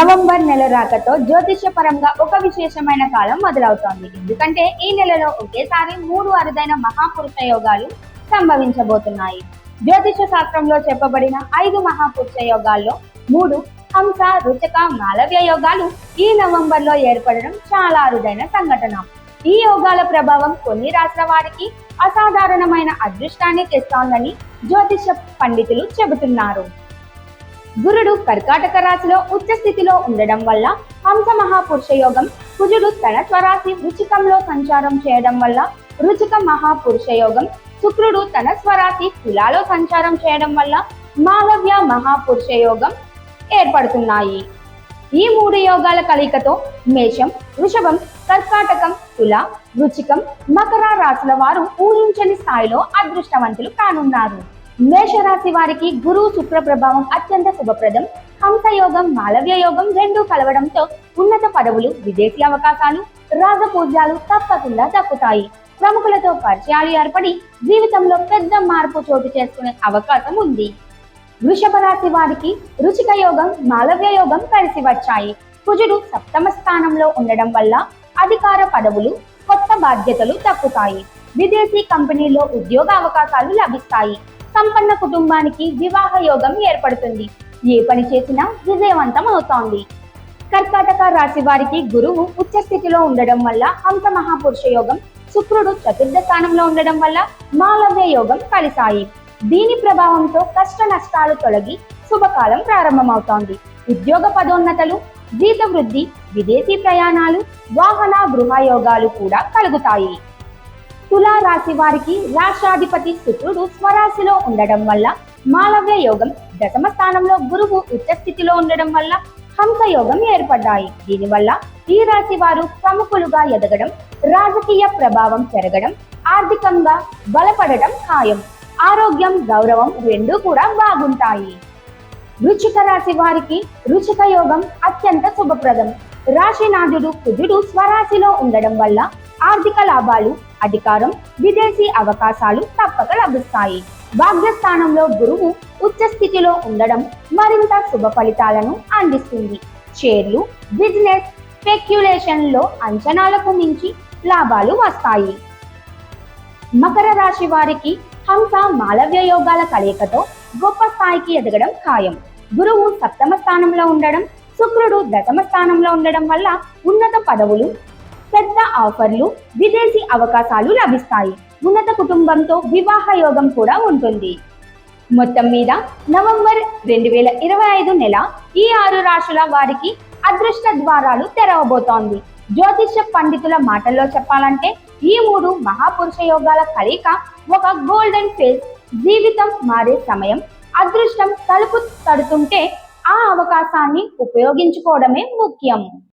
November నెల రాకతో జ్యోతిష్యపరంగా ఒక విశేషమైన కాలం మొదలవుతోంది. ఎందుకంటే ఈ నెలలో ఒకేసారి 3 అరుదైన మహాపురుష యోగాలు సంభవించబోతున్నాయి. జ్యోతిష శాస్త్రంలో చెప్పబడిన 5 మహాపురుష యోగాల్లో 3 హంస, రుచక, మాలవ్య యోగాలు ఈ నవంబర్లో ఏర్పడడం చాలా అరుదైన సంఘటన. ఈ యోగాల ప్రభావం కొన్ని రాష్ట్రాల వారికి అసాధారణమైన అదృష్టాన్ని తెస్తోందని జ్యోతిష పండితులు చెబుతున్నారు. గురుడు కర్కాటక రాశిలో ఉచ్చ స్థితిలో ఉండడం వల్ల హంస మహాపురుష యోగం, కుజుడు తన స్వరాశి వృచ్చికంలో సంచారం చేయడం వల్ల రుచిక మహాపురుష యోగం, శుక్రుడు తన స్వరాశి తులాలో సంచారం చేయడం వల్ల మాలవ్య మహాపురుష యోగం ఏర్పడుతున్నాయి. ఈ 3 యోగాల కలయికతో మేషం, వృషభం, కర్కాటకం, తుల, వృచ్చికం, మకర రాశుల వారు ఊహించని స్థాయిలో అదృష్టవంతులు కానున్నారు. మేషరాశి వారికి గురు శుక్ర ప్రభావం అత్యంత శుభప్రదం. హంస యోగం, మాలవ్య యోగం రెండూ కలవడంతో ఉన్నత పదవులు, విదేశీ అవకాశాలు, రాజపూజ్యాలు తప్పకుండా దక్కుతాయి. ప్రముఖులతో పరిచయాలు ఏర్పడి జీవితంలో పెద్ద మార్పు చోటు చేసుకునే అవకాశం ఉంది. వృషభ రాశి వారికి రుచిక యోగం, మాలవ్య యోగం కలిసి వచ్చాయి. కుజుడు సప్తమ స్థానంలో ఉండడం వల్ల అధికార పదవులు, కొత్త బాధ్యతలు దక్కుతాయి. విదేశీ కంపెనీల్లో ఉద్యోగ అవకాశాలు లభిస్తాయి. సంపన్న కుటుంబానికి వివాహ యోగం ఏర్పడుతుంది. ఏ పని చేసినా విజయవంతం అవుతోంది. కర్కాటక రాశి వారికి గురువు ఉచ్చ స్థితిలో ఉండడం వల్ల హంస మహాపురుష యోగం, శుక్రుడు చతుర్థ స్థానంలో ఉండడం వల్ల మాలవ్య యోగం కలిశాయి. దీని ప్రభావంతో కష్ట నష్టాలు తొలగి శుభకాలం ప్రారంభమవుతోంది. ఉద్యోగ పదోన్నతలు, జీత వృద్ధి, విదేశీ ప్రయాణాలు, వాహన గృహ యోగాలు కూడా కలుగుతాయి. తులా రాశి వారికి రాష్ట్రాధిపతి శుక్రుడు స్వరాశిలో ఉండడం వల్ల మాలవ్య యోగం, దశమ స్థానంలో గురువు ఉచ్చ స్థితిలో ఉండడం వల్ల హంస యోగం ఏర్పడ్డాయి. దీనివల్ల ఈ రాశి వారు ప్రముఖులుగా ఎదగడం, రాజకీయ ప్రభావం పెరగడం, ఆర్థికంగా బలపడటం ఖాయం. ఆరోగ్యం, గౌరవం రెండూ కూడా బాగుంటాయి. వృశ్చిక రాశి వారికి రుచిక యోగం అత్యంత శుభప్రదం. రాశినాథుడు కుజుడు స్వరాశిలో ఉండడం వల్ల ఆర్థిక లాభాలు, అధికారం, విదేశీ అవకాశాలు తప్పక లభిస్తాయి. భాగ్యస్థానంలో గురువు ఉచ్చ స్థితిలో ఉండడం మరింత శుభ ఫలితాలను అందిస్తుంది. షేర్లు, బిజినెస్, స్పెక్యులేషన్లో అంచనాలకు మించి లాభాలు వస్తాయి. మకర రాశి వారికి హంస, మాలవ్య యోగాల కలయికతో గొప్ప స్థాయికి ఎదగడం ఖాయం. గురువు సప్తమ స్థానంలో ఉండడం, శుక్రుడు దశమ స్థానంలో ఉండడం వల్ల ఉన్నత పదవులు, పెద్ద ఆఫర్లు, విదేశీ అవకాశాలు లభిస్తాయి. ఉన్నత కుటుంబంతో వివాహ యోగం కూడా ఉంటుంది. మొత్తం మీద నవంబర్ 2025 నెల ఈ 6 రాశుల వారికి అదృష్ట ద్వారాలు తెరవబోతోంది. జ్యోతిష్య పండితుల మాటల్లో చెప్పాలంటే ఈ 3 మహాపురుష యోగాల కలయిక ఒక గోల్డెన్ ఫేజ్. జీవితం మారే సమయం. అదృష్టం తలుపు తడుతుంటే ఆ అవకాశాన్ని ఉపయోగించుకోవడమే ముఖ్యం.